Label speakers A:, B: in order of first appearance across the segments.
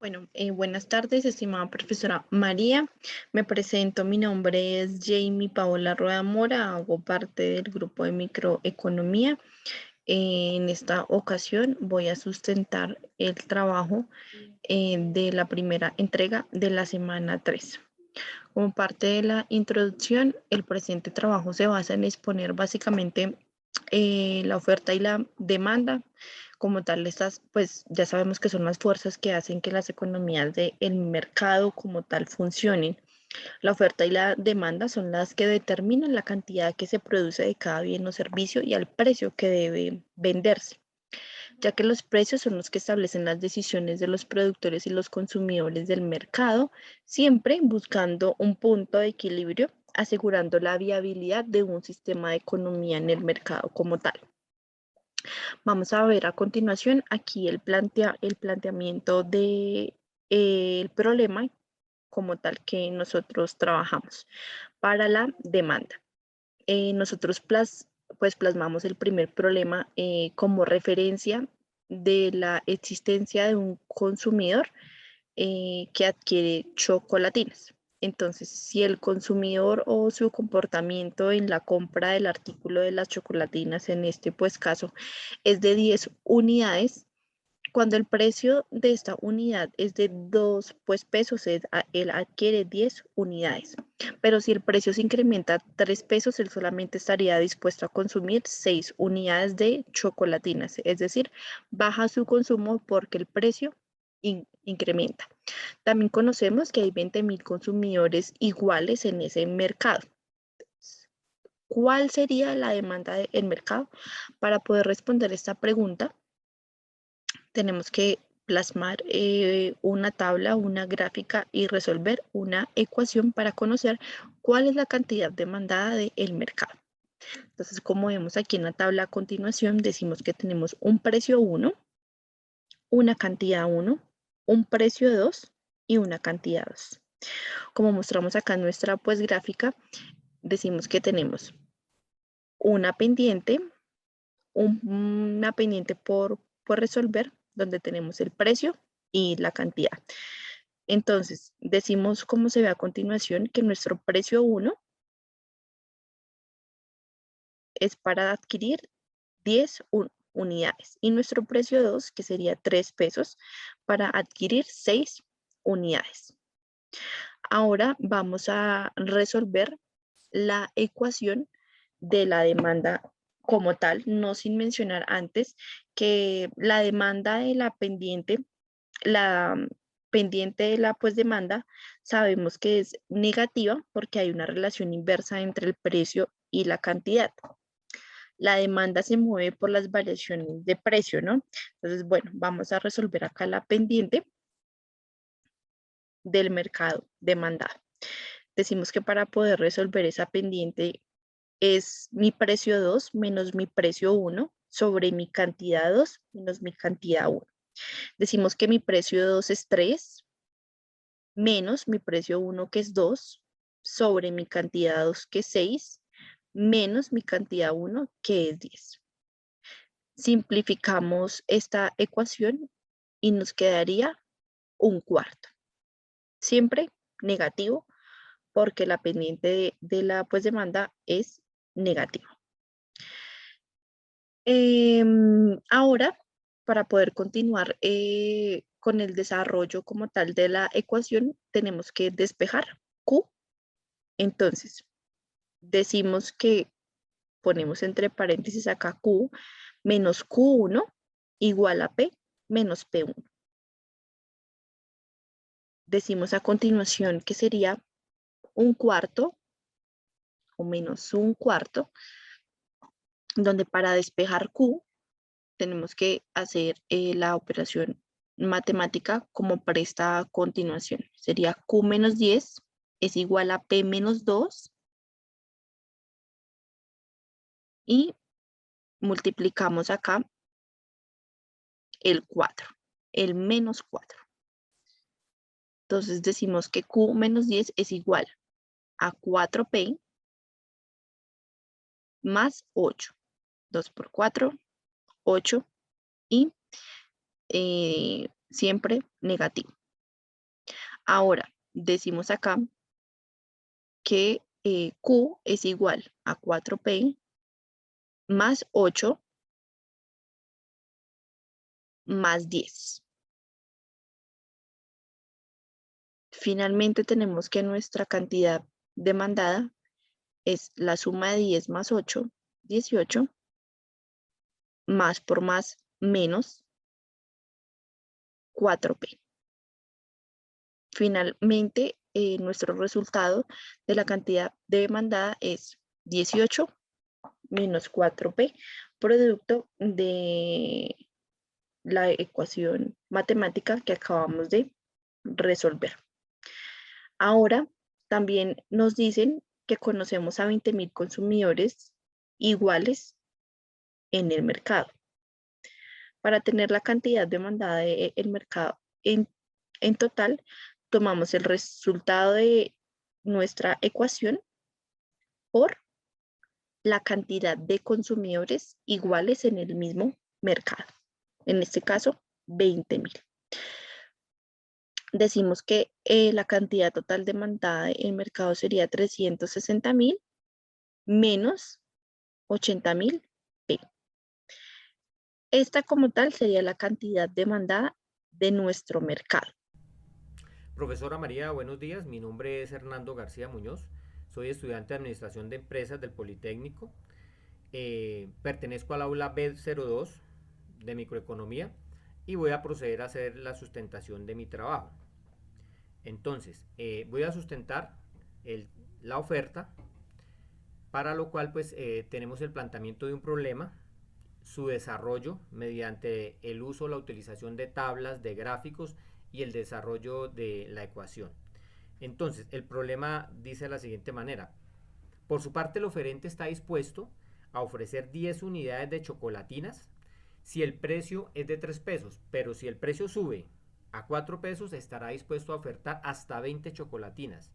A: Bueno, buenas tardes, estimada profesora María. Me presento, mi nombre es Jamie Paola Rueda Mora, hago parte del grupo de microeconomía. En esta ocasión voy a sustentar el trabajo de la primera entrega de la semana 3. Como parte de la introducción, el presente trabajo se basa en exponer básicamente la oferta y la demanda. Como tal, estas, pues ya sabemos que son las fuerzas que hacen que las economías del mercado como tal funcionen. La oferta y la demanda son las que determinan la cantidad que se produce de cada bien o servicio y al precio que debe venderse, ya que los precios son los que establecen las decisiones de los productores y los consumidores del mercado, siempre buscando un punto de equilibrio, asegurando la viabilidad de un sistema de economía en el mercado como tal. Vamos a ver a continuación aquí el planteamiento de, el problema como tal que nosotros trabajamos para la demanda. Nosotros pues plasmamos el primer problema como referencia de la existencia de un consumidor que adquiere chocolatinas. Entonces, si el consumidor o su comportamiento en la compra del artículo de las chocolatinas, en este pues caso, es de 10 unidades, cuando el precio de esta unidad es de 2 pues, pesos, él adquiere 10 unidades. Pero si el precio se incrementa a 3 pesos, él solamente estaría dispuesto a consumir 6 unidades de chocolatinas. Es decir, baja su consumo porque el precio incrementa. También conocemos que hay 20.000 consumidores iguales en ese mercado. ¿Cuál sería la demanda del mercado? Para poder responder esta pregunta, tenemos que plasmar una tabla, una gráfica y resolver una ecuación para conocer cuál es la cantidad demandada del mercado. Entonces, como vemos aquí en la tabla a continuación, decimos que tenemos un precio 1, una cantidad 1, un precio 2 y una cantidad 2. Como mostramos acá en nuestra pues gráfica, decimos que tenemos una pendiente, una pendiente por resolver, donde tenemos el precio y la cantidad. Entonces, decimos cómo se ve a continuación que nuestro precio 1 es para adquirir 10 unidades y nuestro precio 2, que sería 3 pesos, para adquirir 6 unidades. Ahora vamos a resolver la ecuación de la demanda como tal, no sin mencionar antes que la demanda de la pendiente de la pues demanda, sabemos que es negativa porque hay una relación inversa entre el precio y la cantidad. La demanda se mueve por las variaciones de precio, ¿no? Entonces, bueno, vamos a resolver acá la pendiente del mercado demandado. Decimos que para poder resolver esa pendiente es mi precio 2 menos mi precio 1 sobre mi cantidad 2 menos mi cantidad 1. Decimos que mi precio 2 es 3 menos mi precio 1 que es 2 sobre mi cantidad 2 que es 6 menos mi cantidad 1 que es 10. Simplificamos esta ecuación y nos quedaría un cuarto. Siempre negativo porque la pendiente de la pues demanda es negativa. Ahora, para poder continuar con el desarrollo como tal de la ecuación, tenemos que despejar Q. Entonces, decimos que ponemos entre paréntesis acá Q menos Q1 igual a P menos P1. Decimos a continuación que sería un cuarto o menos un cuarto, donde para despejar Q tenemos que hacer la operación matemática como presta a continuación. Sería Q menos 10 es igual a P menos 2 y multiplicamos acá el 4, el menos 4. Entonces decimos que Q menos 10 es igual a 4P más 8. 2 por 4, 8 y siempre negativo. Ahora, decimos acá que Q es igual a 4P más 8 más 10. Finalmente tenemos que nuestra cantidad demandada es la suma de 10 más 8, 18, más por más menos 4P. Finalmente, nuestro resultado de la cantidad demandada es 18 menos 4P, producto de la ecuación matemática que acabamos de resolver. Ahora, también nos dicen que conocemos a 20.000 consumidores iguales en el mercado. Para tener la cantidad demandada del mercado en total, tomamos el resultado de nuestra ecuación por la cantidad de consumidores iguales en el mismo mercado. En este caso, 20.000. Decimos que la cantidad total demandada en el mercado sería 360.000 menos 80.000 P. Esta como tal sería la cantidad demandada de nuestro mercado.
B: Profesora María, buenos días. Mi nombre es Hernando García Muñoz. Soy estudiante de Administración de Empresas del Politécnico. Pertenezco al aula B02 de Microeconomía y voy a proceder a hacer la sustentación de mi trabajo. Entonces, voy a sustentar la oferta, para lo cual pues tenemos el planteamiento de un problema, su desarrollo mediante el uso o la utilización de tablas, de gráficos y el desarrollo de la ecuación. Entonces, el problema dice de la siguiente manera. Por su parte, el oferente está dispuesto a ofrecer 10 unidades de chocolatinas si el precio es de 3 pesos, pero si el precio sube a 4 pesos, estará dispuesto a ofertar hasta 20 chocolatinas.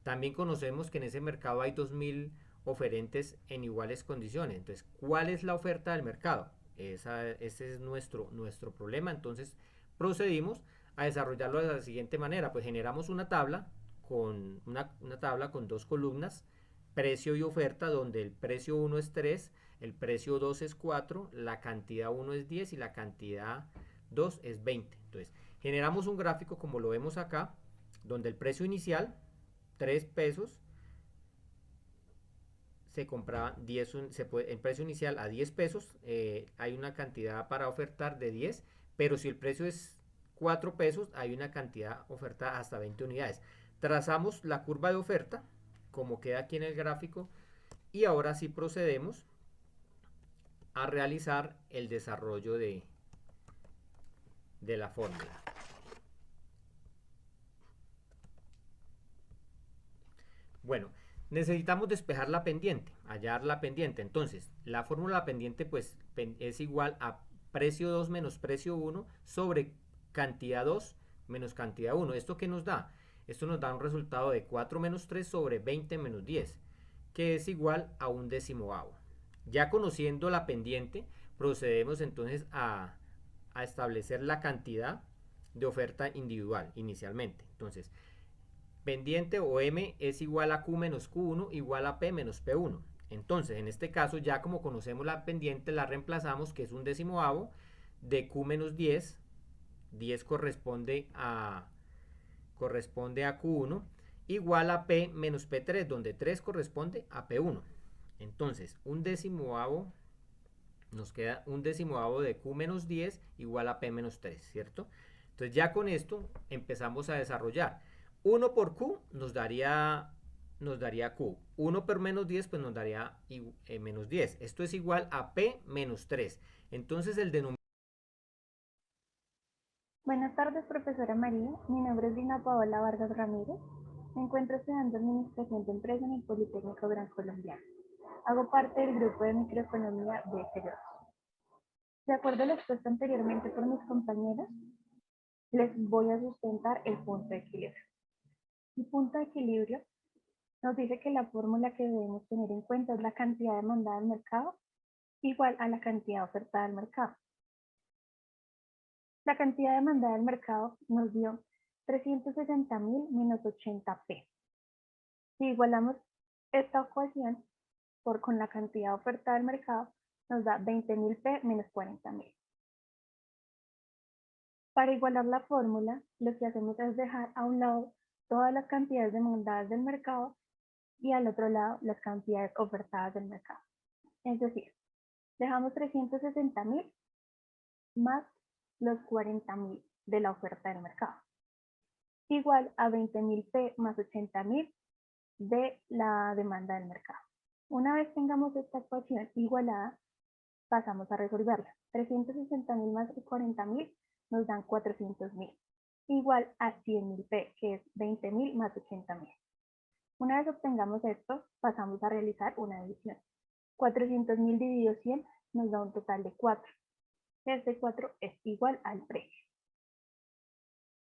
B: También conocemos que en ese mercado hay 2.000 oferentes en iguales condiciones. Entonces, ¿cuál es la oferta del mercado? Ese es nuestro problema. Entonces, procedimos a desarrollarlo de la siguiente manera. Pues generamos una tabla una tabla con dos columnas, precio y oferta, donde el precio 1 es 3, el precio 2 es 4, la cantidad 1 es 10 y la cantidad 2 es 20. Entonces, generamos un gráfico como lo vemos acá, donde el precio inicial 3 pesos, se compraba 10, el precio inicial a 10 pesos, hay una cantidad para ofertar de 10, pero si el precio es 4 pesos, hay una cantidad oferta hasta 20 unidades. Trazamos la curva de oferta, como queda aquí en el gráfico, y ahora sí procedemos a realizar el desarrollo de la fórmula. Bueno, necesitamos despejar la pendiente, hallar la pendiente. Entonces, la fórmula de la pendiente pues es igual a precio 2 menos precio 1 sobre cantidad 2 menos cantidad 1. ¿Esto qué nos da? Esto nos da un resultado de 4 menos 3 sobre 20 menos 10, que es igual a un decimoavo. Ya conociendo la pendiente, procedemos entonces a establecer la cantidad de oferta individual inicialmente. Entonces, pendiente o M es igual a Q menos Q1 igual a P menos P1. Entonces, en este caso, ya como conocemos la pendiente, la reemplazamos, que es un decimoavo de Q menos 10. 10 corresponde a Q1, igual a P menos P3, donde 3 corresponde a P1. Entonces, un decimoavo, nos queda un decimoavo de Q menos 10 igual a P menos 3, ¿cierto? Entonces, ya con esto empezamos a desarrollar. 1 por Q nos daría Q. 1 por menos 10 pues nos daría menos 10. Esto es igual a P menos 3. Entonces el denominador...
C: Buenas tardes, profesora María. Mi nombre es Dina Paola Vargas Ramírez. Me encuentro estudiando Administración de Empresas en el Politécnico Gran Colombiano. Hago parte del grupo de Microeconomía B02. De acuerdo a lo expuesto anteriormente por mis compañeras, les voy a sustentar el punto de equilibrio. El punto de equilibrio nos dice que la fórmula que debemos tener en cuenta es la cantidad demandada del mercado igual a la cantidad ofertada del mercado. La cantidad demandada del mercado nos dio 360.000 menos 80p. Si igualamos esta ecuación con la cantidad ofertada del mercado, nos da 20.000p menos 40.000. Para igualar la fórmula, lo que hacemos es dejar a un lado todas las cantidades demandadas del mercado y al otro lado las cantidades ofertadas del mercado. Es decir, dejamos 360.000 más los 40.000 de la oferta del mercado, igual a 20.000p más 80.000 de la demanda del mercado. Una vez tengamos esta ecuación igualada, pasamos a resolverla. 360.000 más 40.000 nos dan 400.000, igual a 100.000p, que es 20.000 más 80.000. Una vez obtengamos esto, pasamos a realizar una división. 400.000 dividido 100 nos da un total de 4. Este 4 es igual al precio.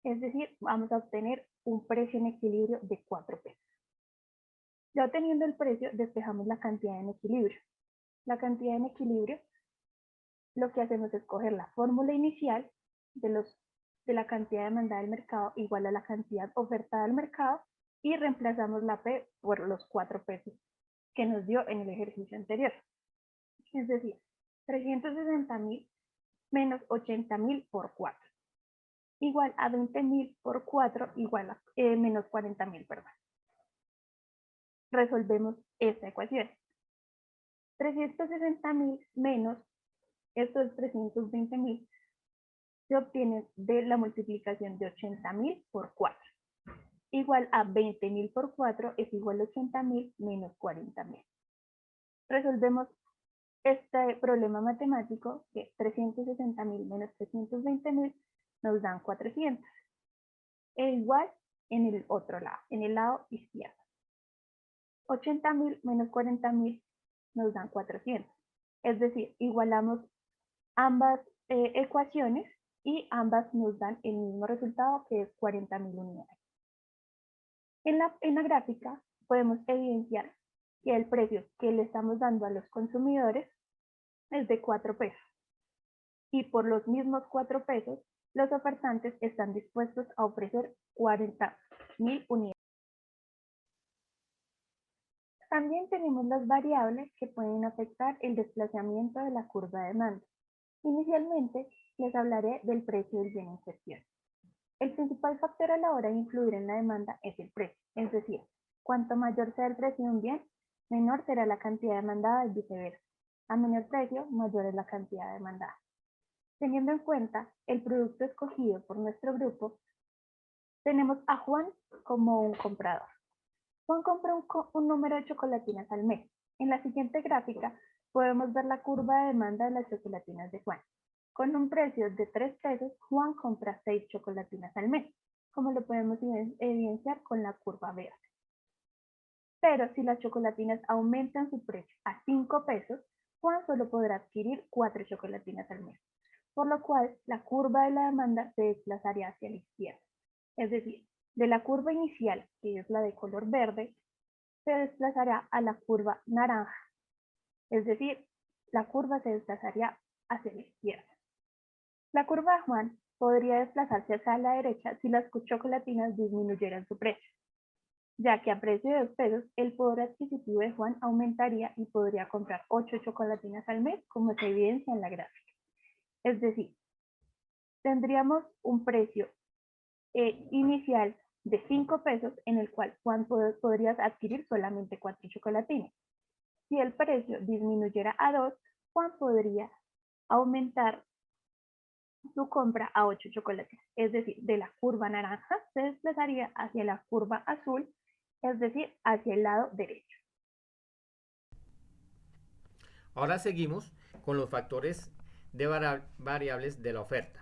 C: Es decir, vamos a obtener un precio en equilibrio de 4 pesos. Ya obteniendo el precio, despejamos la cantidad en equilibrio. La cantidad en equilibrio, lo que hacemos es coger la fórmula inicial de la cantidad demandada del mercado igual a la cantidad ofertada del mercado y reemplazamos la P por los 4 pesos que nos dio en el ejercicio anterior. Es decir, 360.000 menos 80.000 por 4, igual a 20.000 por 4, igual a menos 40.000, perdón. Resolvemos esta ecuación. 360.000 menos estos 320.000 se obtiene de la multiplicación de 80.000 por 4, igual a 20.000 por 4 es igual a 80.000 menos 40.000. Resolvemos este problema matemático que 360.000 menos 320.000 nos dan 400. E igual en el otro lado, en el lado izquierdo. 80.000 menos 40.000 nos dan 400. Es decir, igualamos ambas ecuaciones y ambas nos dan el mismo resultado, que es 40.000 unidades. En la gráfica podemos evidenciar que el precio que le estamos dando a los consumidores es de 4 pesos. Y por los mismos 4 pesos, los ofertantes están dispuestos a ofrecer 40.000 unidades. También tenemos las variables que pueden afectar el desplazamiento de la curva de demanda. Inicialmente, les hablaré del precio del bien en cuestión. El principal factor a la hora de influir en la demanda es el precio, es decir, cuanto mayor sea el precio de un bien, menor será la cantidad demandada y viceversa. A menor precio, mayor es la cantidad demandada. Teniendo en cuenta el producto escogido por nuestro grupo, tenemos a Juan como un comprador. Juan compra un número de chocolatinas al mes. En la siguiente gráfica podemos ver la curva de demanda de las chocolatinas de Juan. Con un precio de 3 pesos, Juan compra 6 chocolatinas al mes, como lo podemos evidenciar con la curva verde. Pero si las chocolatinas aumentan su precio a 5 pesos, Juan solo podrá adquirir 4 chocolatinas al mes, por lo cual la curva de la demanda se desplazaría hacia la izquierda. Es decir, de la curva inicial, que es la de color verde, se desplazará a la curva naranja. Es decir, la curva se desplazaría hacia la izquierda. La curva de Juan podría desplazarse hacia la derecha si las chocolatinas disminuyeran su precio, ya que a precio de 2 pesos el poder adquisitivo de Juan aumentaría y podría comprar 8 chocolatinas al mes, como se evidencia en la gráfica. Es decir, tendríamos un precio inicial de 5 pesos en el cual Juan podría adquirir solamente 4 chocolatinas. Si el precio disminuyera a 2, Juan podría aumentar su compra a 8 chocolatinas. Es decir, de la curva naranja se desplazaría hacia la curva azul, es decir, hacia el lado derecho.
B: Ahora seguimos con los factores de variables de la oferta.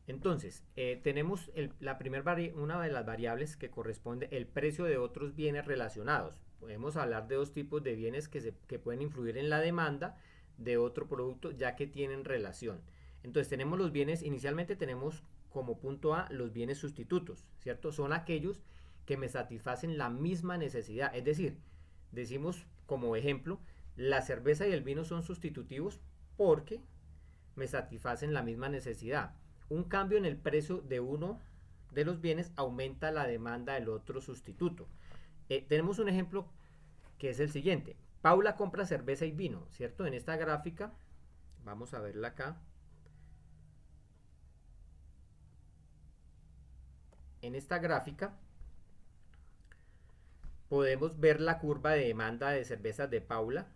B: Entonces, tenemos una de las variables que corresponde el precio de otros bienes relacionados. Podemos hablar de dos tipos de bienes que pueden influir en la demanda de otro producto, ya que tienen relación. Entonces, tenemos los bienes, inicialmente tenemos como punto A los bienes sustitutos, ¿cierto? Son aquellos que me satisfacen la misma necesidad. Es decir, decimos como ejemplo, la cerveza y el vino son sustitutivos porque me satisfacen la misma necesidad. un cambio en el precio de uno de los bienes aumenta la demanda del otro sustituto. Tenemos un ejemplo que es el siguiente. Paula compra cerveza y vino, ¿cierto? En esta gráfica, vamos a verla acá. En esta gráfica podemos ver la curva de demanda de cervezas de Paula.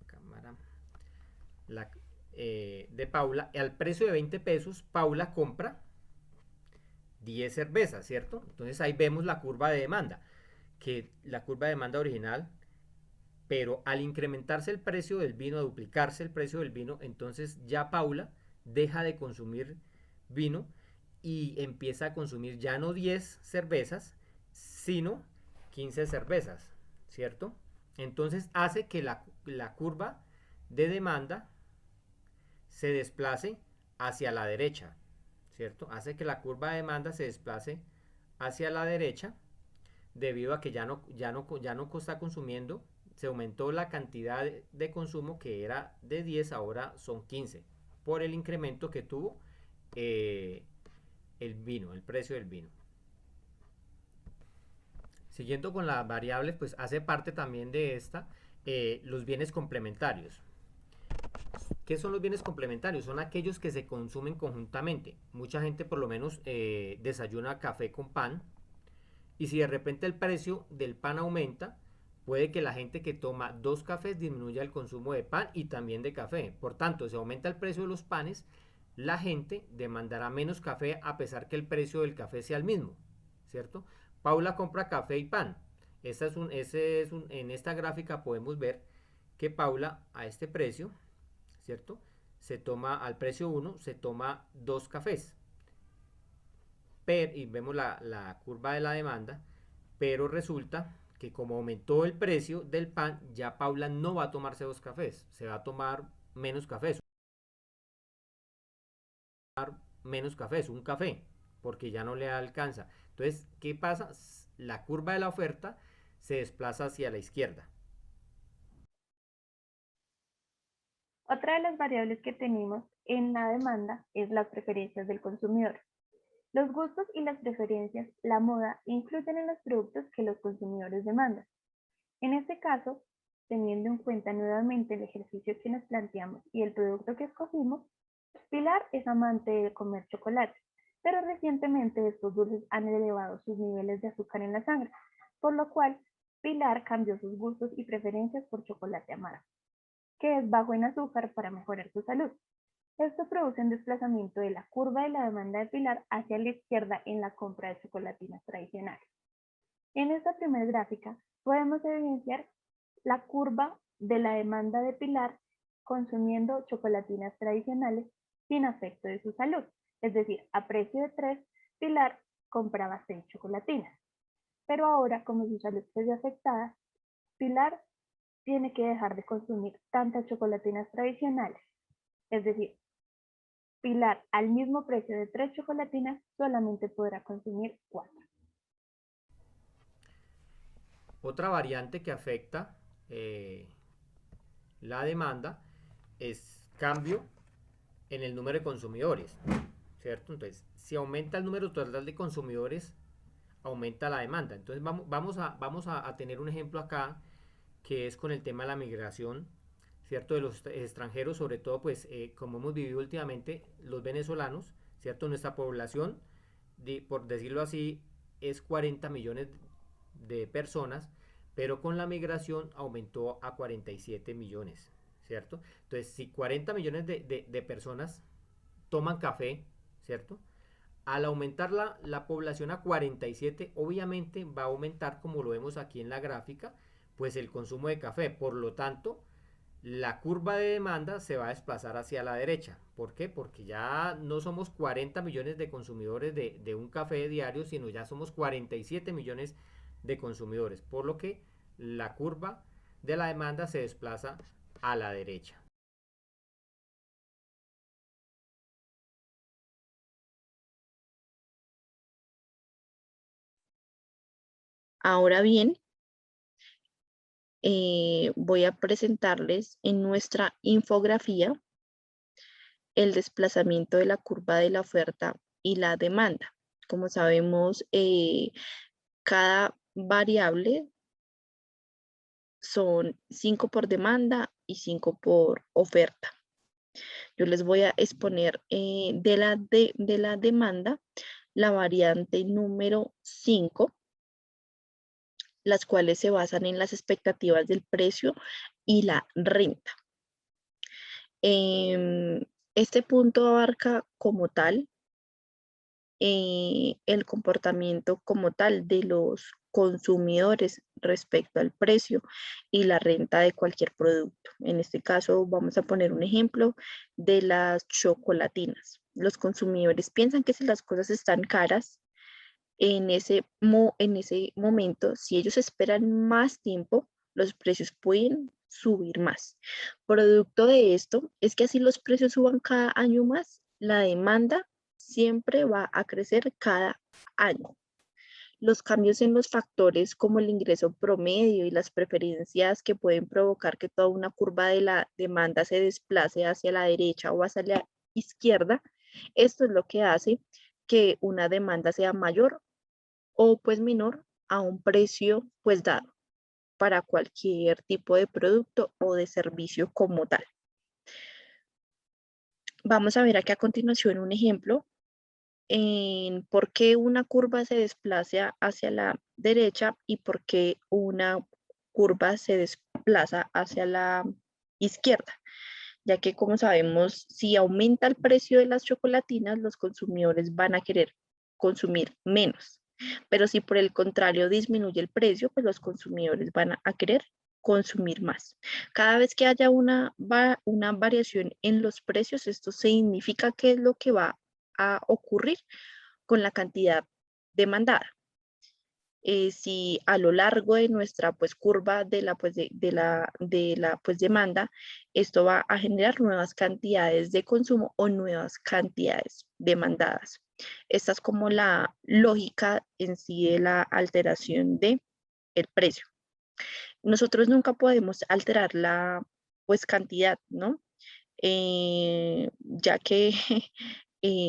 B: Cámara. De Paula. Al precio de 20 pesos, Paula compra 10 cervezas, ¿cierto? Entonces ahí vemos la curva de demanda, que la curva de demanda original, pero al incrementarse el precio del vino, a duplicarse el precio del vino, entonces ya Paula deja de consumir vino y empieza a consumir ya no 10 cervezas, sino 15 cervezas, ¿cierto? Entonces hace que la curva de demanda se desplace hacia la derecha, ¿cierto? Hace que la curva de demanda se desplace hacia la derecha debido a que ya no está consumiendo, se aumentó la cantidad de consumo que era de 10, ahora son 15, por el incremento que tuvo el vino, el precio del vino. Siguiendo con las variables, pues hace parte también de esta los bienes complementarios. ¿Qué son los bienes complementarios? Son aquellos que se consumen conjuntamente. Mucha gente por lo menos desayuna café con pan, y si de repente el precio del pan aumenta, puede que la gente que toma 2 cafés disminuya el consumo de pan y también de café. Por tanto, si aumenta el precio de los panes, la gente demandará menos café a pesar que el precio del café sea el mismo, ¿cierto? Paula compra café y pan. En esta gráfica podemos ver que Paula a este precio, ¿cierto? Al precio 1, se toma 2 cafés. Y vemos la curva de la demanda, pero resulta que como aumentó el precio del pan, ya Paula no va a tomarse 2 cafés, se va a tomar menos cafés, un café, porque ya no le alcanza. Entonces, ¿qué pasa? La curva de la oferta se desplaza hacia la izquierda.
C: Otra de las variables que tenemos en la demanda es las preferencias del consumidor. Los gustos y las preferencias, la moda, influyen en los productos que los consumidores demandan. En este caso, teniendo en cuenta nuevamente el ejercicio que nos planteamos y el producto que escogimos, Pilar es amante de comer chocolate, pero recientemente estos dulces han elevado sus niveles de azúcar en la sangre, por lo cual Pilar cambió sus gustos y preferencias por chocolate amargo, que es bajo en azúcar para mejorar su salud. Esto produce un desplazamiento de la curva de la demanda de Pilar hacia la izquierda en la compra de chocolatinas tradicionales. En esta primera gráfica podemos evidenciar la curva de la demanda de Pilar consumiendo chocolatinas tradicionales sin afecto de su salud. Es decir, a precio de 3, Pilar compraba 6 chocolatinas. Pero ahora, como su salud se ve afectada, Pilar tiene que dejar de consumir tantas chocolatinas tradicionales. Es decir, Pilar, al mismo precio de 3 chocolatinas, solamente podrá consumir 4.
B: Otra variante que afecta la demanda es cambio en el número de consumidores, ¿cierto? Entonces, si aumenta el número total de consumidores, aumenta la demanda. Entonces, vamos a tener un ejemplo acá, que es con el tema de la migración, ¿cierto? De los extranjeros, sobre todo, pues, como hemos vivido últimamente, los venezolanos, ¿cierto? Nuestra población, por decirlo así, es 40 millones de personas, pero con la migración aumentó a 47 millones, ¿cierto? Entonces, si 40 millones de personas toman café, ¿cierto? Al aumentar la población a 47, obviamente va a aumentar, como lo vemos aquí en la gráfica, pues el consumo de café. Por lo tanto, la curva de demanda se va a desplazar hacia la derecha. ¿Por qué? Porque ya no somos 40 millones de consumidores de un café diario, sino ya somos 47 millones de consumidores, por lo que la curva de la demanda se desplaza a la derecha.
A: Ahora bien, voy a presentarles en nuestra infografía el desplazamiento de la curva de la oferta y la demanda. Como sabemos, cada variable son 5 por demanda y 5 por oferta. Yo les voy a exponer de la demanda la variante número 5, las cuales se basan en las expectativas del precio y la renta. Este punto abarca como tal el comportamiento como tal de los consumidores respecto al precio y la renta de cualquier producto. En este caso vamos a poner un ejemplo de las chocolatinas. Los consumidores piensan que si las cosas están caras, en ese momento, si ellos esperan más tiempo, los precios pueden subir más. Producto de esto es que así los precios suban cada año más, la demanda siempre va a crecer cada año. Los cambios en los factores como el ingreso promedio y las preferencias que pueden provocar que toda una curva de la demanda se desplace hacia la derecha o hacia la izquierda, esto es lo que hace que una demanda sea mayor o pues menor a un precio pues dado para cualquier tipo de producto o de servicio como tal. Vamos a ver aquí a continuación un ejemplo en por qué una curva se desplaza hacia la derecha y por qué una curva se desplaza hacia la izquierda, ya que como sabemos, si aumenta el precio de las chocolatinas, los consumidores van a querer consumir menos. Pero si por el contrario disminuye el precio, pues los consumidores van a querer consumir más. Cada vez que haya una variación en los precios, esto significa qué es lo que va a ocurrir con la cantidad demandada. Si a lo largo de nuestra pues curva de la pues demanda, esto va a generar nuevas cantidades de consumo o nuevas cantidades demandadas. Esta es como la lógica en sí de la alteración de el precio. Nosotros nunca podemos alterar la pues cantidad, ¿no? Ya que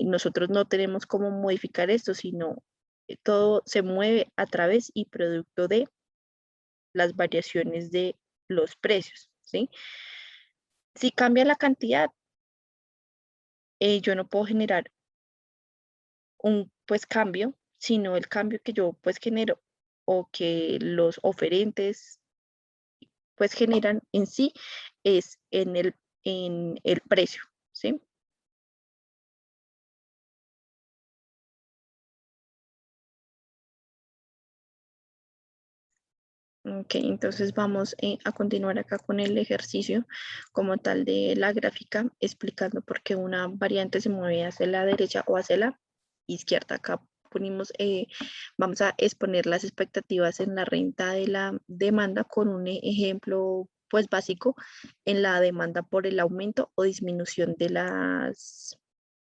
A: nosotros no tenemos cómo modificar esto, sino todo se mueve a través y producto de las variaciones de los precios, ¿sí? Si cambia la cantidad, yo no puedo generar un pues cambio, sino el cambio que yo pues genero o que los oferentes pues generan en sí es en el precio, ¿sí? Ok, entonces vamos a continuar acá con el ejercicio como tal de la gráfica, explicando por qué una variante se mueve hacia la derecha o hacia la izquierda. Acá ponemos, vamos a exponer las expectativas en la renta de la demanda con un ejemplo pues básico en la demanda por el aumento o disminución de las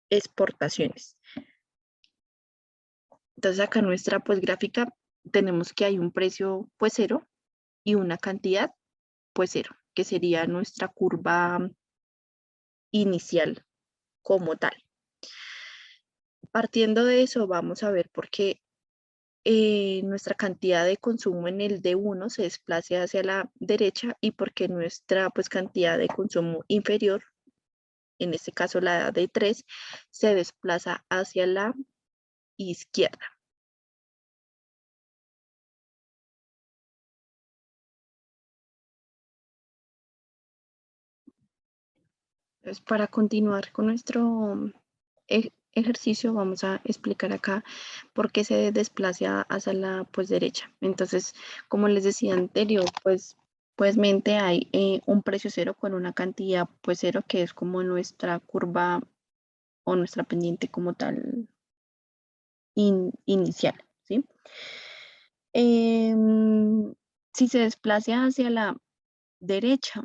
A: exportaciones. Entonces acá en nuestra pues gráfica tenemos que hay un precio pues cero y una cantidad pues cero, que sería nuestra curva inicial como tal. Partiendo de eso, vamos a ver por qué nuestra cantidad de consumo en el D1 se desplaza hacia la derecha y por qué nuestra pues, cantidad de consumo inferior, en este caso la D3, se desplaza hacia la izquierda. Entonces, para continuar con nuestro ejercicio, vamos a explicar acá por qué se desplaza hacia la pues, derecha. Entonces, como les decía anterior, pues mente hay un precio cero con una cantidad pues cero que es como nuestra curva o nuestra pendiente como tal inicial, ¿sí? Si se desplaza hacia la derecha,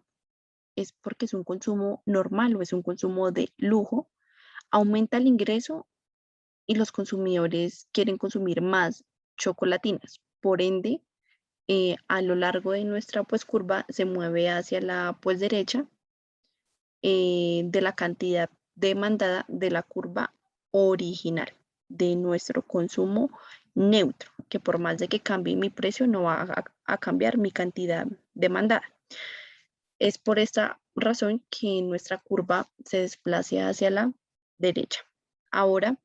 A: es porque es un consumo normal o es un consumo de lujo, aumenta el ingreso y los consumidores quieren consumir más chocolatinas. Por ende, a lo largo de nuestra pues curva se mueve hacia la pues derecha de la cantidad demandada de la curva original de nuestro consumo neutro, que por más de que cambie mi precio, no va a cambiar mi cantidad demandada. Es por esta razón que nuestra curva se desplace hacia la derecha. Ahora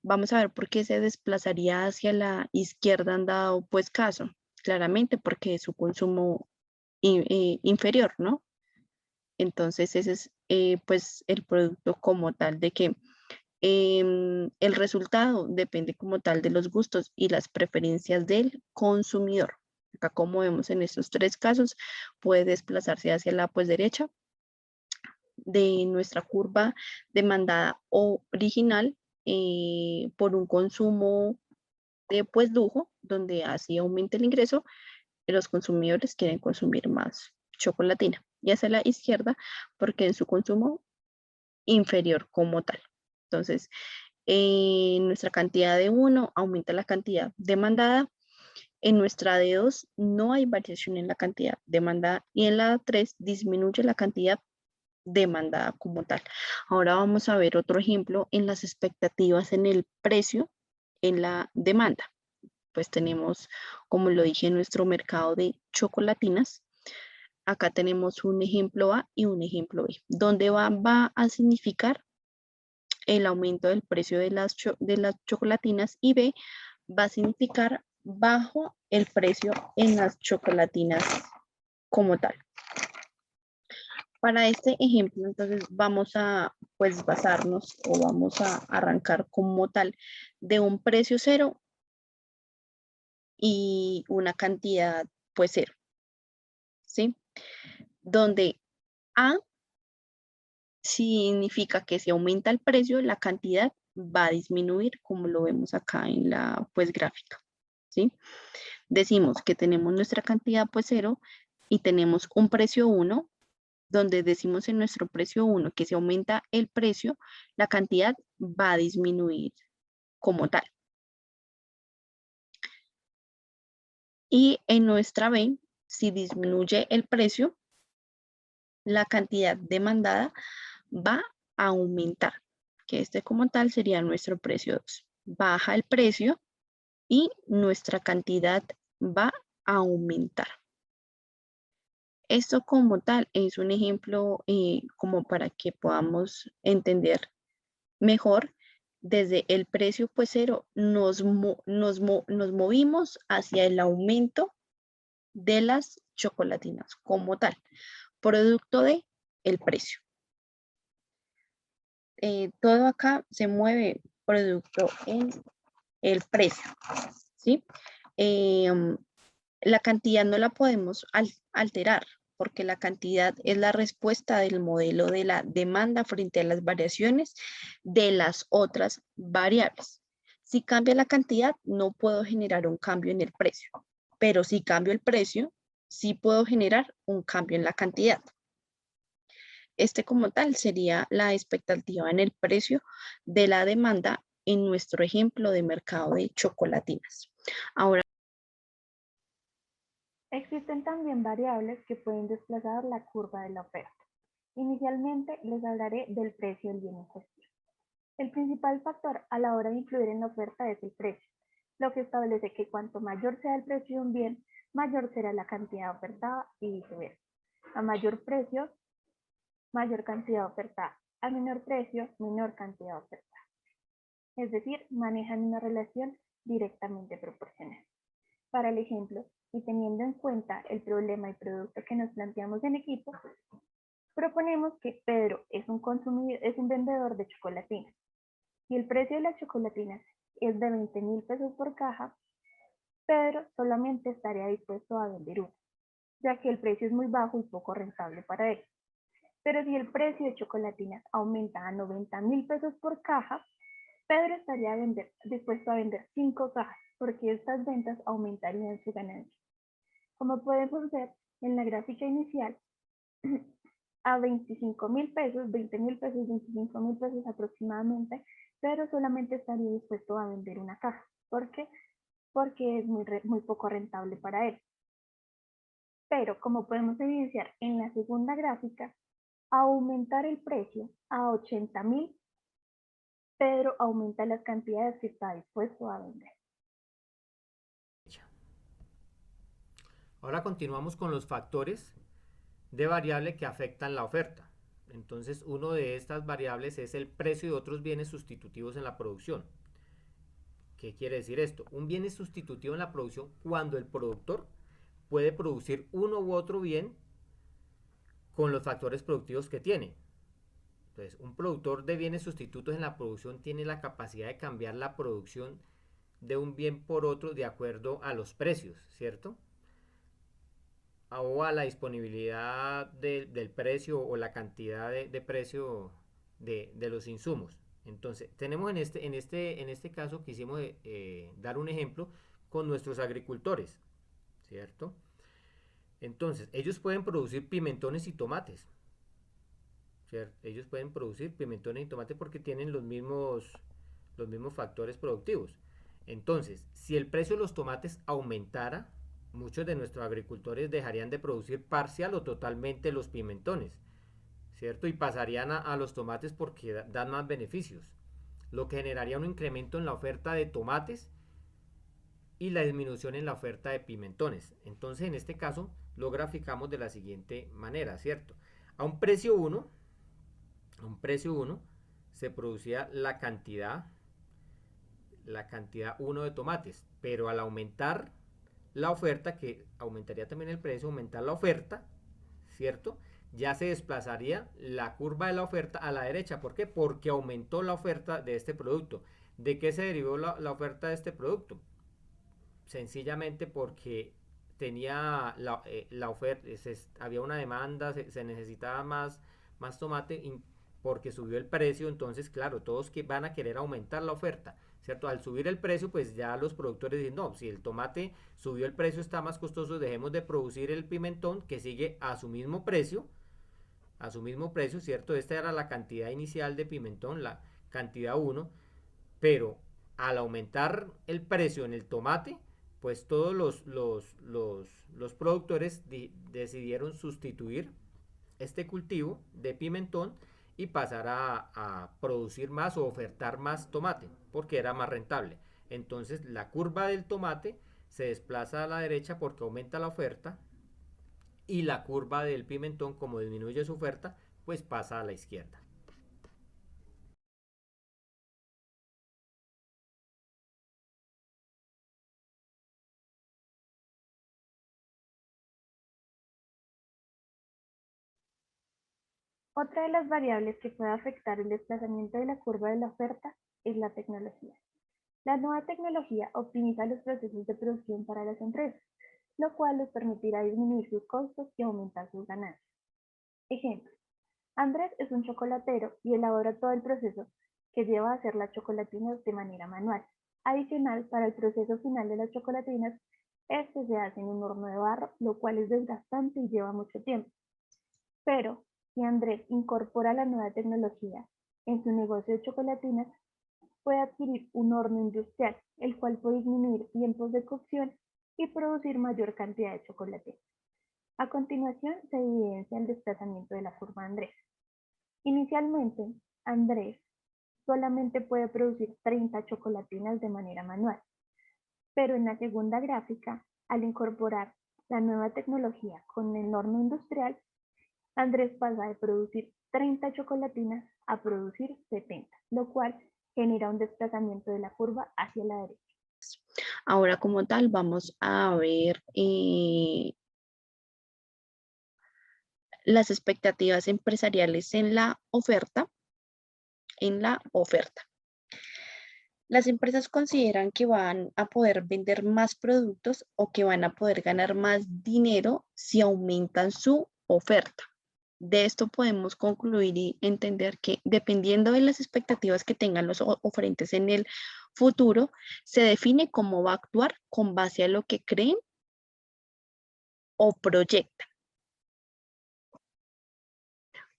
A: vamos a ver por qué se desplazaría hacia la izquierda en dado pues caso. Claramente porque es su consumo inferior, ¿no? Entonces ese es pues el producto como tal de que el resultado depende como tal de los gustos y las preferencias del consumidor. Acá como vemos en estos tres casos, puede desplazarse hacia la pues derecha de nuestra curva demandada original por un consumo de pues lujo, donde así aumenta el ingreso, y los consumidores quieren consumir más chocolatina. Y hacia la izquierda, porque en su consumo inferior como tal. Entonces, nuestra cantidad de 1 aumenta la cantidad demandada. En nuestra de 2 no hay variación en la cantidad demandada y en la 3 disminuye la cantidad demandada como tal. Ahora vamos a ver otro ejemplo en las expectativas en el precio en la demanda. Pues tenemos, como lo dije, nuestro mercado de chocolatinas. Acá tenemos un ejemplo A y un ejemplo B, donde va a significar el aumento del precio de las chocolatinas y B va a significar bajo el precio en las chocolatinas como tal. Para este ejemplo, entonces vamos a pues basarnos o vamos a arrancar como tal de un precio cero y una cantidad pues cero, ¿sí? Donde A significa que si aumenta el precio, la cantidad va a disminuir, como lo vemos acá en la pues gráfica, ¿sí? Decimos que tenemos nuestra cantidad pues cero y tenemos un precio 1, donde decimos en nuestro precio 1 que si aumenta el precio, la cantidad va a disminuir como tal. Y en nuestra B, si disminuye el precio, la cantidad demandada va a aumentar, que este como tal sería nuestro precio 2. Baja el precio y nuestra cantidad va a aumentar. Esto como tal es un ejemplo como para que podamos entender mejor. Desde el precio pues cero nos movimos hacia el aumento de las chocolatinas como tal, producto de el precio. Todo acá se mueve producto en el precio, ¿sí? La cantidad no la podemos alterar porque la cantidad es la respuesta del modelo de la demanda frente a las variaciones de las otras variables. Si cambia la cantidad, no puedo generar un cambio en el precio, pero si cambio el precio, sí puedo generar un cambio en la cantidad. Este como tal sería la expectativa en el precio de la demanda en nuestro ejemplo de mercado de chocolatinas. Ahora,
C: Existen también variables que pueden desplazar la curva de la oferta. Inicialmente les hablaré del precio del bien en cuestión. El principal factor a la hora de influir en la oferta es el precio, lo que establece que cuanto mayor sea el precio de un bien, mayor será la cantidad ofertada y viceversa. A mayor precio, mayor cantidad ofertada. A menor precio, menor cantidad ofertada. Es decir, manejan una relación directamente proporcional. Para el ejemplo, y teniendo en cuenta el problema y producto que nos planteamos en equipo, proponemos que Pedro es un vendedor de chocolatinas. Si el precio de las chocolatinas es de 20.000 pesos por caja, Pedro solamente estaría dispuesto a vender una, ya que el precio es muy bajo y poco rentable para él. Pero si el precio de chocolatinas aumenta a 90.000 pesos por caja, Pedro estaría dispuesto a vender 5 cajas, porque estas ventas aumentarían su ganancia. Como podemos ver en la gráfica inicial, a 25.000 pesos, 20.000 pesos, 25.000 pesos aproximadamente, pero solamente estaría dispuesto a vender una caja. ¿Por qué? Porque es muy poco rentable para él. Pero como podemos evidenciar en la segunda gráfica, aumentar el precio a 80.000, Pedro aumenta las cantidades que está dispuesto a vender.
B: Ahora continuamos con los factores de variable que afectan la oferta. Entonces, uno de estas variables es el precio de otros bienes sustitutivos en la producción. ¿Qué quiere decir esto? Un bien es sustitutivo en la producción cuando el productor puede producir uno u otro bien con los factores productivos que tiene. Entonces, un productor de bienes sustitutos en la producción tiene la capacidad de cambiar la producción de un bien por otro de acuerdo a los precios, ¿cierto? O a la disponibilidad del precio o la cantidad de precio de los insumos. Entonces, tenemos en este caso quisimos dar un ejemplo con nuestros agricultores, ¿cierto? Entonces, ellos pueden producir pimentones y tomates, ¿cierto? Ellos pueden producir pimentones y tomates porque tienen los mismos factores productivos. Entonces, si el precio de los tomates aumentara, muchos de nuestros agricultores dejarían de producir parcial o totalmente los pimentones, ¿cierto? Y pasarían a los tomates porque dan más beneficios, lo que generaría un incremento en la oferta de tomates y la disminución en la oferta de pimentones. Entonces, en este caso, lo graficamos de la siguiente manera, ¿cierto? A un precio 1, se producía la cantidad 1 de tomates, pero al aumentar la oferta, que aumentaría también el precio, aumentar la oferta, ¿cierto? Ya se desplazaría la curva de la oferta a la derecha. ¿Por qué? Porque aumentó la oferta de este producto. ¿De qué se derivó la oferta de este producto? Sencillamente porque tenía la oferta, había una demanda, se necesitaba más tomate porque subió el precio. Entonces, claro, todos que van a querer aumentar la oferta, ¿cierto? Al subir el precio, pues ya los productores dicen, no, si el tomate subió el precio, está más costoso, dejemos de producir el pimentón que sigue a su mismo precio, ¿cierto? Esta era la cantidad inicial de pimentón, la cantidad 1, pero al aumentar el precio en el tomate, pues todos los productores decidieron sustituir este cultivo de pimentón y pasar a producir más o ofertar más tomate, porque era más rentable. Entonces la curva del tomate se desplaza a la derecha porque aumenta la oferta, y la curva del pimentón, como disminuye su oferta, pues pasa a la izquierda.
C: Otra de las variables que puede afectar el desplazamiento de la curva de la oferta es la tecnología. La nueva tecnología optimiza los procesos de producción para las empresas, lo cual les permitirá disminuir sus costos y aumentar sus ganancias. Ejemplo: Andrés es un chocolatero y elabora todo el proceso que lleva a hacer las chocolatinas de manera manual. Adicional, para el proceso final de las chocolatinas, este se hace en un horno de barro, lo cual es desgastante y lleva mucho tiempo. Pero, si Andrés incorpora la nueva tecnología en su negocio de chocolatinas, puede adquirir un horno industrial, el cual puede disminuir tiempos de cocción y producir mayor cantidad de chocolate. A continuación se evidencia el desplazamiento de la curva de Andrés. Inicialmente, Andrés solamente puede producir 30 chocolatinas de manera manual, pero en la segunda gráfica, al incorporar la nueva tecnología con el horno industrial, Andrés pasa de producir 30 chocolatinas a producir 70, lo cual genera un desplazamiento de la curva hacia la derecha.
A: Ahora, como tal, vamos a ver las expectativas empresariales en la oferta. Las empresas consideran que van a poder vender más productos o que van a poder ganar más dinero si aumentan su oferta. De esto podemos concluir y entender que, dependiendo de las expectativas que tengan los oferentes en el futuro, se define cómo va a actuar con base a lo que creen o proyectan.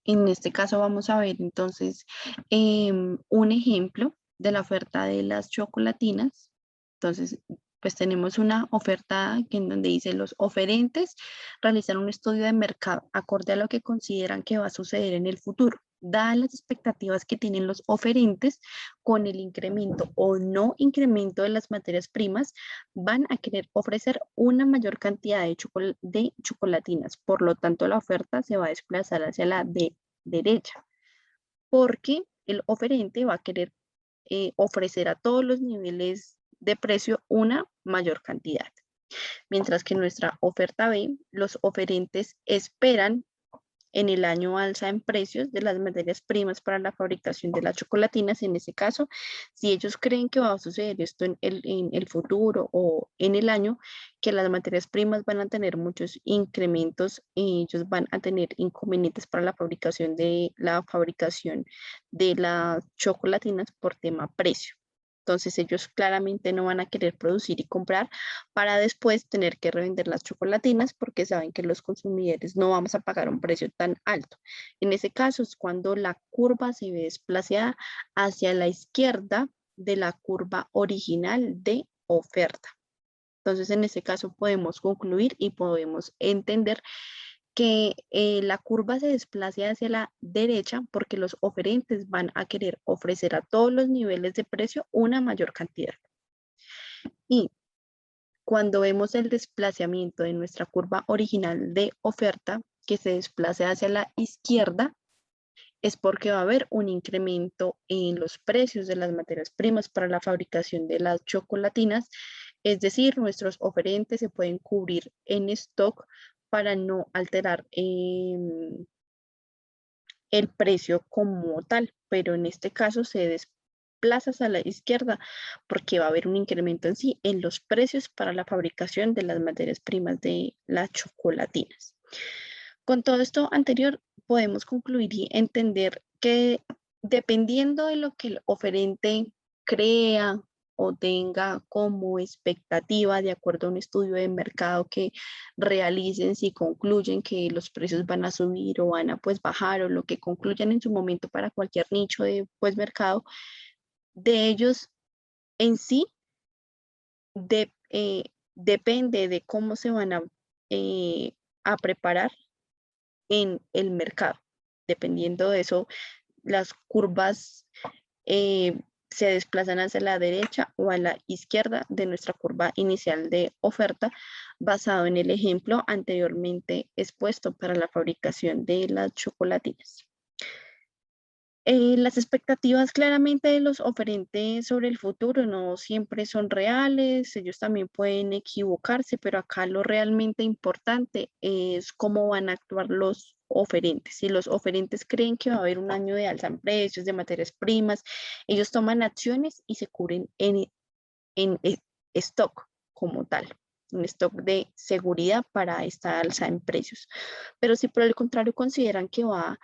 A: En este caso vamos a ver entonces un ejemplo de la oferta de las chocolatinas. Entonces, Pues tenemos una oferta que en donde dice los oferentes realizan un estudio de mercado acorde a lo que consideran que va a suceder en el futuro. Dadas las expectativas que tienen los oferentes con el incremento o no incremento de las materias primas, van a querer ofrecer una mayor cantidad de chocolatinas. Por lo tanto, la oferta se va a desplazar hacia la de derecha, porque el oferente va a querer ofrecer a todos los niveles de precio una mayor cantidad. Mientras que en nuestra oferta B, los oferentes esperan en el año alza en precios de las materias primas para la fabricación de las chocolatinas. En ese caso, si ellos creen que va a suceder esto en el futuro o en el año, que las materias primas van a tener muchos incrementos y ellos van a tener inconvenientes para la fabricación de las chocolatinas por tema precio. Entonces ellos claramente no van a querer producir y comprar para después tener que revender las chocolatinas porque saben que los consumidores no vamos a pagar un precio tan alto. En ese caso es cuando la curva se ve desplazada hacia la izquierda de la curva original de oferta. Entonces en ese caso podemos concluir y podemos entender que la curva se desplace hacia la derecha porque los oferentes van a querer ofrecer a todos los niveles de precio una mayor cantidad. Y cuando vemos el desplazamiento de nuestra curva original de oferta que se desplace hacia la izquierda, es porque va a haber un incremento en los precios de las materias primas para la fabricación de las chocolatinas. Es decir, nuestros oferentes se pueden cubrir en stock para no alterar el precio como tal, pero en este caso se desplaza a la izquierda porque va a haber un incremento en sí en los precios para la fabricación de las materias primas de las chocolatinas. Con todo esto anterior, podemos concluir y entender que dependiendo de lo que el oferente crea o tenga como expectativa de acuerdo a un estudio de mercado que realicen, si concluyen que los precios van a subir o van a pues bajar o lo que concluyan en su momento para cualquier nicho de pues mercado, de ellos en sí depende de cómo se van a preparar en el mercado. Dependiendo de eso, las curvas se desplazan hacia la derecha o a la izquierda de nuestra curva inicial de oferta, basado en el ejemplo anteriormente expuesto para la fabricación de las chocolatinas. Las expectativas claramente de los oferentes sobre el futuro no siempre son reales, ellos también pueden equivocarse, pero acá lo realmente importante es cómo van a actuar los oferentes. Si los oferentes creen que va a haber un año de alza en precios de materias primas, ellos toman acciones y se cubren en stock como tal, un stock de seguridad para esta alza en precios. Pero si por el contrario consideran que va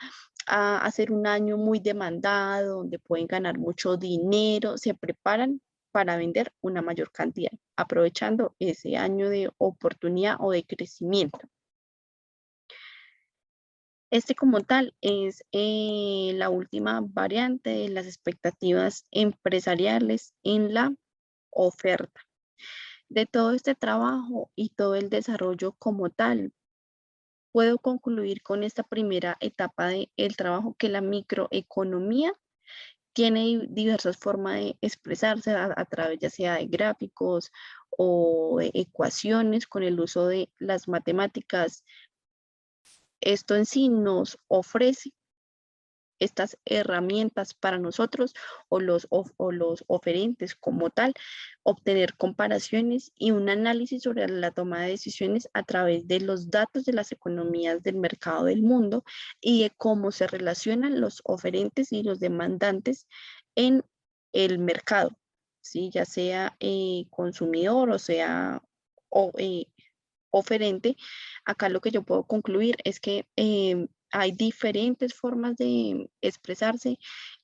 A: a hacer un año muy demandado, donde pueden ganar mucho dinero, se preparan para vender una mayor cantidad, aprovechando ese año de oportunidad o de crecimiento. Este como tal es la última variante de las expectativas empresariales en la oferta. De todo este trabajo y todo el desarrollo como tal, puedo concluir con esta primera etapa del trabajo que la microeconomía tiene diversas formas de expresarse a través ya sea de gráficos o de ecuaciones con el uso de las matemáticas. Esto en sí nos ofrece estas herramientas para nosotros o los oferentes como tal, obtener comparaciones y un análisis sobre la toma de decisiones a través de los datos de las economías del mercado del mundo y de cómo se relacionan los oferentes y los demandantes en el mercado, ¿sí? Ya sea consumidor o sea o, oferente. Acá lo que yo puedo concluir es que hay diferentes formas de expresarse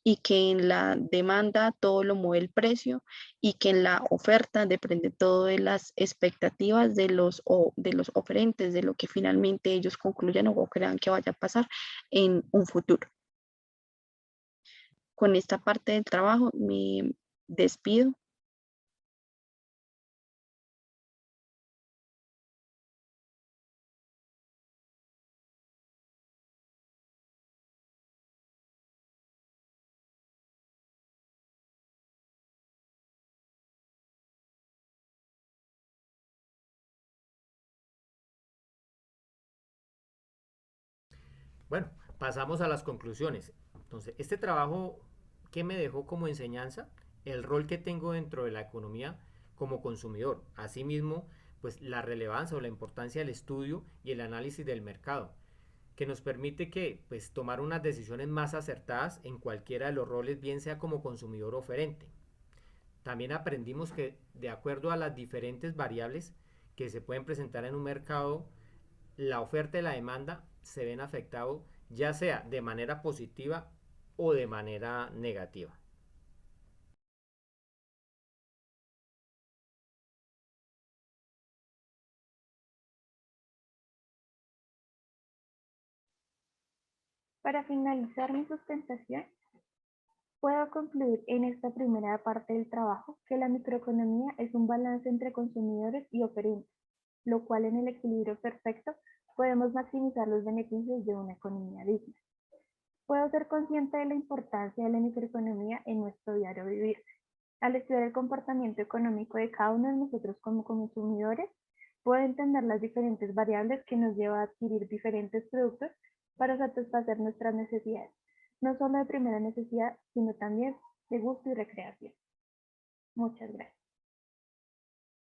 A: y que en la demanda todo lo mueve el precio y que en la oferta depende todo de las expectativas de los oferentes, de lo que finalmente ellos concluyan o crean que vaya a pasar en un futuro. Con esta parte del trabajo me despido.
B: Bueno, pasamos a las conclusiones. Entonces, este trabajo, ¿qué me dejó como enseñanza? El rol que tengo dentro de la economía como consumidor. Asimismo, pues la relevancia o la importancia del estudio y el análisis del mercado, que nos permite que, pues, tomar unas decisiones más acertadas en cualquiera de los roles, bien sea como consumidor o oferente. También aprendimos que, de acuerdo a las diferentes variables que se pueden presentar en un mercado, la oferta y la demanda se ven afectados ya sea de manera positiva o de manera negativa.
C: Para finalizar mi sustentación, puedo concluir en esta primera parte del trabajo que la microeconomía es un balance entre consumidores y oferentes, lo cual en el equilibrio perfecto podemos maximizar los beneficios de una economía digna. Puedo ser consciente de la importancia de la microeconomía en nuestro diario vivir. Al estudiar el comportamiento económico de cada uno de nosotros como consumidores, puedo entender las diferentes variables que nos llevan a adquirir diferentes productos para satisfacer nuestras necesidades, no solo de primera necesidad, sino también de gusto y recreación. Muchas gracias.